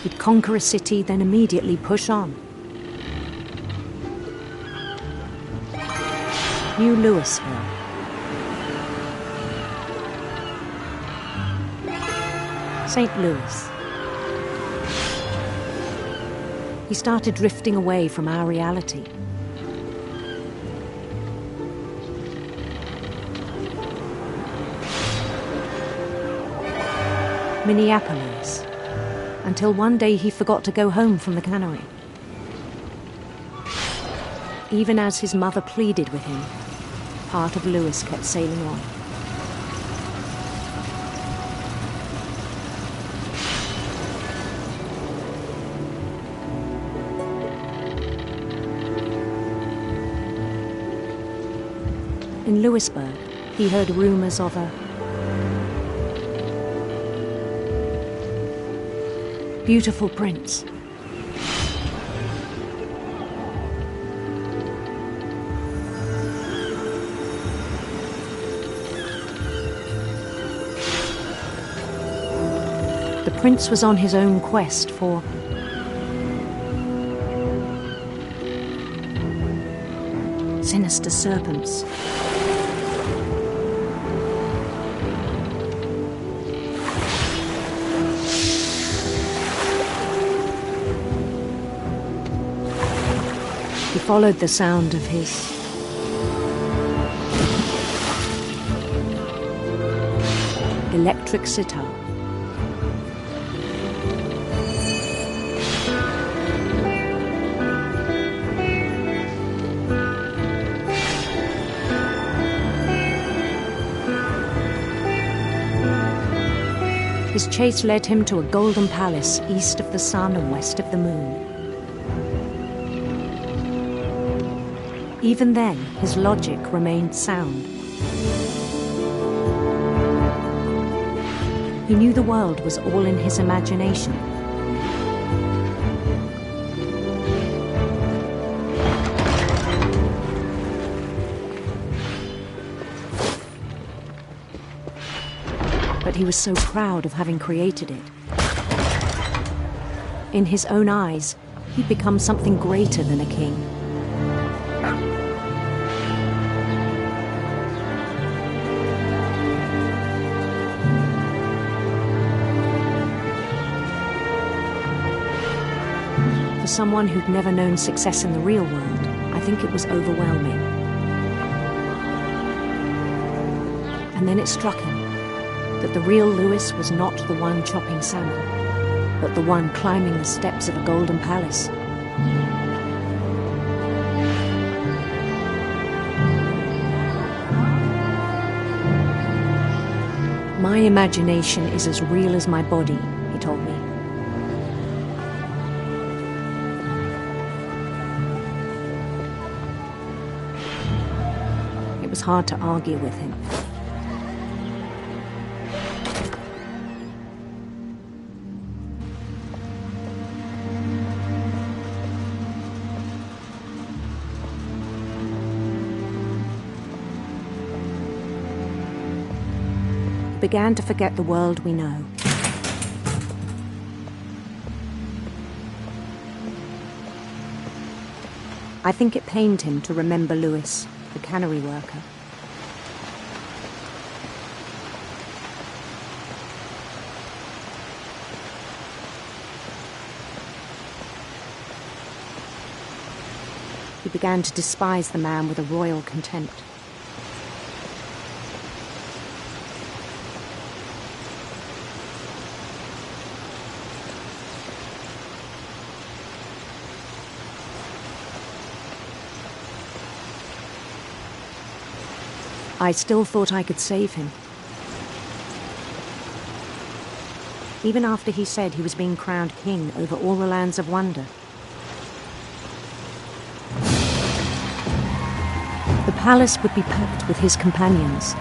S11: He'd conquer a city, then immediately push on. New Louisville. St. Louis. He started drifting away from our reality. Minneapolis, until one day he forgot to go home from the cannery. Even as his mother pleaded with him, part of Louis kept sailing on. In Louisburg, he heard rumors of a beautiful prince. The prince was on his own quest for sinister serpents. He followed the sound of his electric sitar. His chase led him to a golden palace east of the sun and west of the moon. Even then, his logic remained sound. He knew the world was all in his imagination. But he was so proud of having created it. In his own eyes, he'd become something greater than a king. For someone who'd never known success in the real world, I think it was overwhelming. And then it struck him that the real Louis was not the one chopping salmon, but the one climbing the steps of a golden palace. My imagination is as real as my body, he told me. It was hard to argue with him. He began to forget the world we know. I think it pained him to remember Louis, the cannery worker. He began to despise the man with a royal contempt. I still thought I could save him. Even after he said he was being crowned king over all the lands of wonder. The palace would be packed with his companions.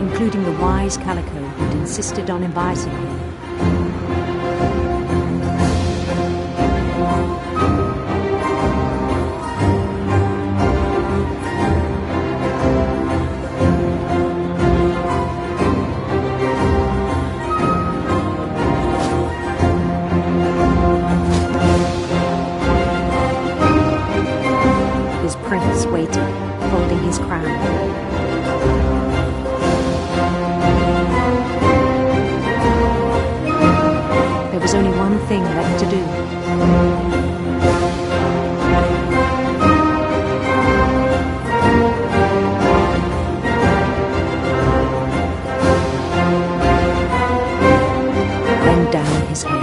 S11: Including the wise Calico who'd insisted on inviting me. His prince waited, holding his crown. There was only one thing left to do. Bend down his head.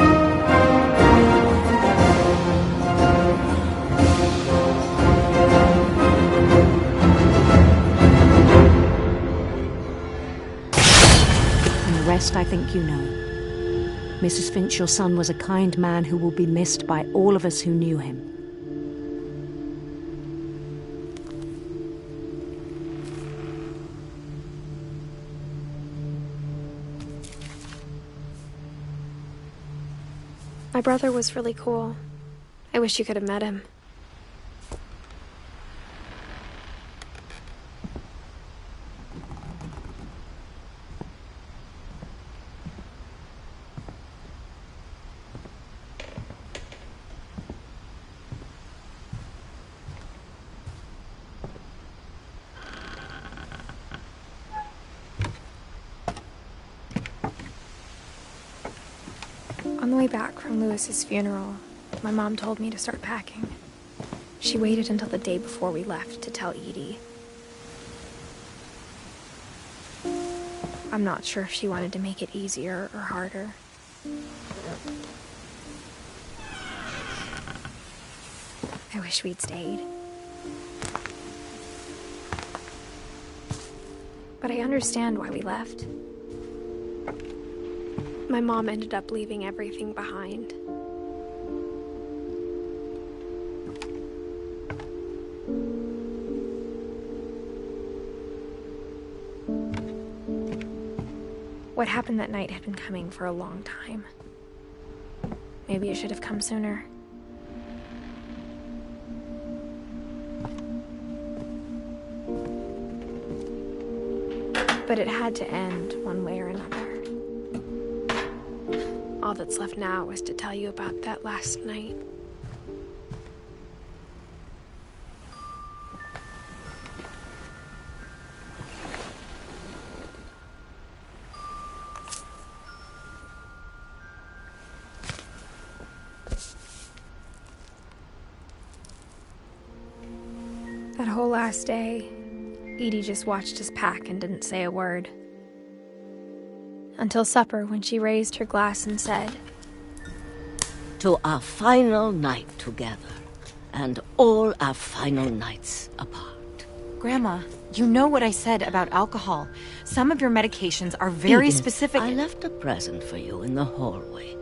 S11: And the rest I think you know. Mrs. Finch, your son was a kind man who will be missed by all of us who knew him.
S1: My brother was really cool. I wish you could have met him. On the way back from Lewis's funeral, my mom told me to start packing. She waited until the day before we left to tell Edie. I'm not sure if she wanted to make it easier or harder. I wish we'd stayed. But I understand why we left. My mom ended up leaving everything behind. What happened that night had been coming for a long time. Maybe it should have come sooner. But it had to end one way or another. All that's left now is to tell you about that last night. That whole last day, Edie just watched us pack and didn't say a word. Until supper, when she raised her glass and said,
S12: "To our final night together, and all our final nights apart."
S13: Grandma, you know what I said about alcohol. Some of your medications are very
S12: Edith,
S13: specific.
S12: I left a present for you in the hallway.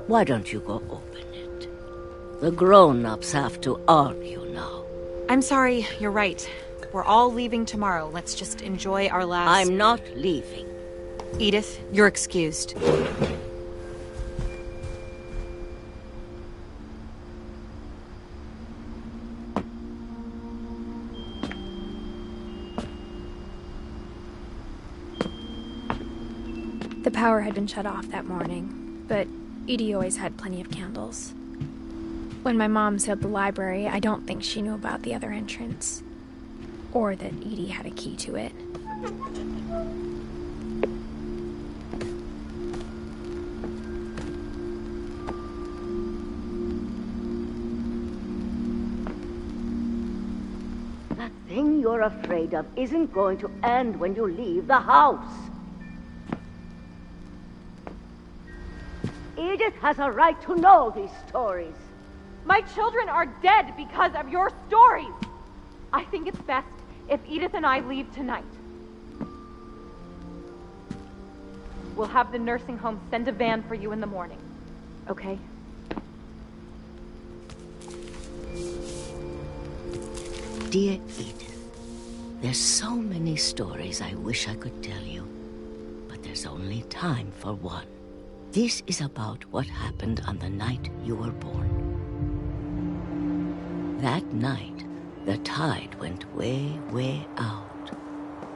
S12: Why don't you go open it? The grown-ups have to argue now.
S13: I'm sorry, you're right. We're all leaving tomorrow. Let's just enjoy our last...
S12: I'm not leaving.
S13: Edith, you're excused.
S1: The power had been shut off that morning, but Edie always had plenty of candles. When my mom sealed the library, I don't think she knew about the other entrance, or that Edie had a key to it.
S12: That thing you're afraid of isn't going to end when you leave the house.
S14: Edith has a right to know these stories.
S13: My children are dead because of your stories. I think it's best if Edith and I leave tonight. We'll have the nursing home send a van for you in the morning, okay?
S12: Dear Edith, there's so many stories I wish I could tell you, but there's only time for one. This is about what happened on the night you were born. That night, the tide went way, way out.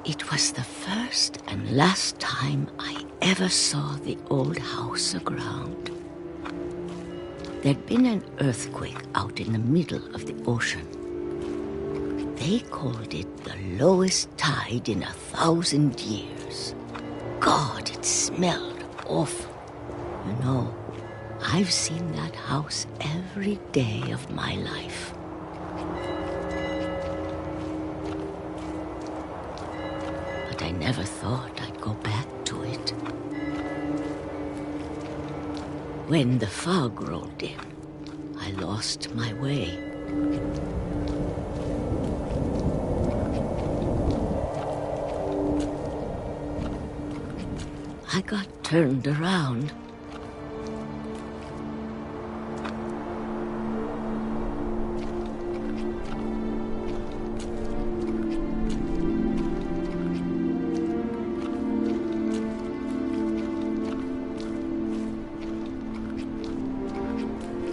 S12: It was the first and last time I ever saw the old house aground. There'd been an earthquake out in the middle of the ocean. They called it the lowest tide in 1,000 years. God, it smelled awful. You know, I've seen that house every day of my life. But I never thought I'd go back to it. When the fog rolled in, I lost my way. I got turned around.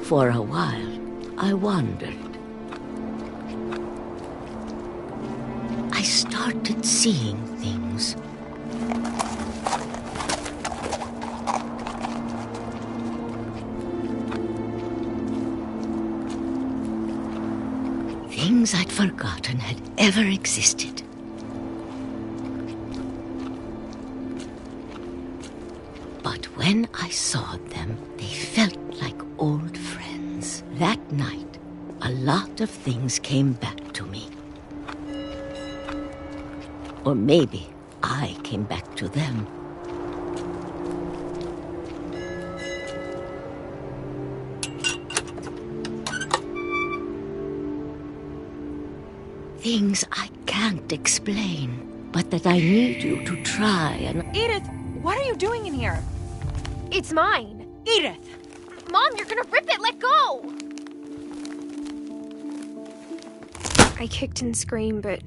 S12: For a while, I wandered. I started seeing things. Things I'd forgotten had ever existed. But when I saw them, they felt like old friends. That night, a lot of things came back to me. Or maybe I came back to them. Things I can't explain, but that I need you to try and...
S13: Edith, what are you doing in here?
S1: It's mine.
S13: Edith!
S1: Mom, you're gonna rip it! Let go! I kicked and screamed, but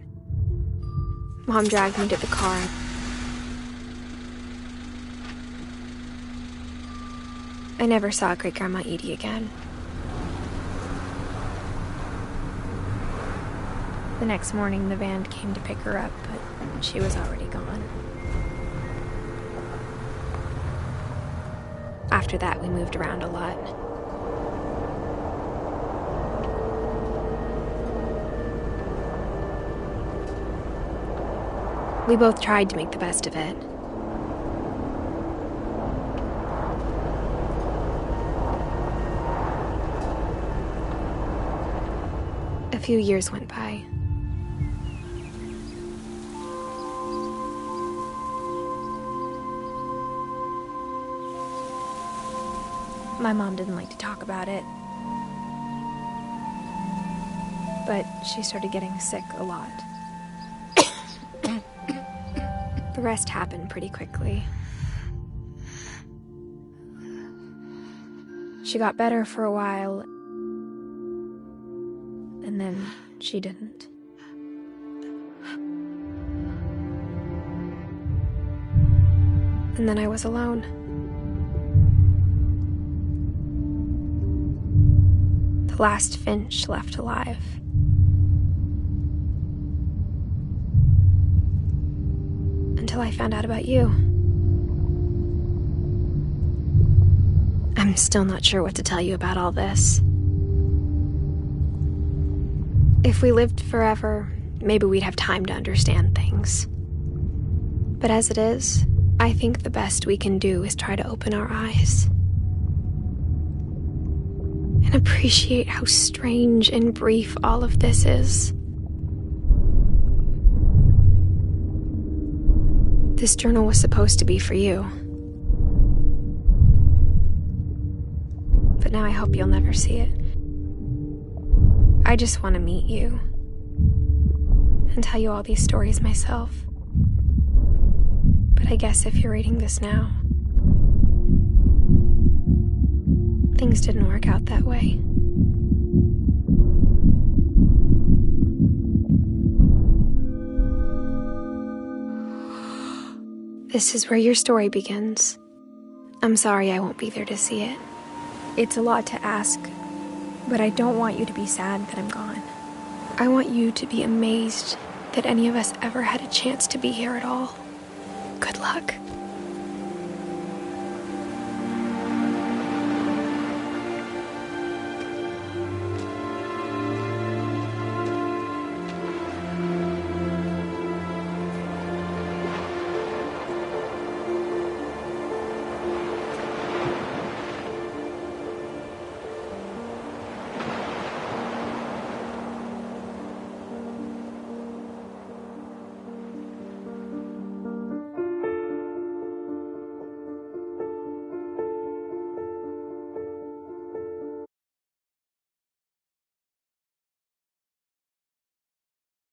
S1: Mom dragged me to the car. I never saw Great-Grandma Edie again. The next morning, the van came to pick her up, but she was already gone. After that, we moved around a lot. We both tried to make the best of it. A few years went by. My mom didn't like to talk about it, but she started getting sick a lot. The rest happened pretty quickly. She got better for a while, and then she didn't. And then I was alone. The last Finch left alive. Until I found out about you. I'm still not sure what to tell you about all this. If we lived forever, maybe we'd have time to understand things. But as it is, I think the best we can do is try to open our eyes. And appreciate how strange and brief all of this is. This journal was supposed to be for you. but now I hope you'll never see it. I just want to meet you and tell you all these stories myself. But I guess if you're reading this now, things didn't work out that way. This is where your story begins. I'm sorry I won't be there to see it.
S2: It's a lot to ask, but I don't want you to be sad that I'm gone.
S1: I want you to be amazed that any of us ever had a chance to be here at all. Good luck.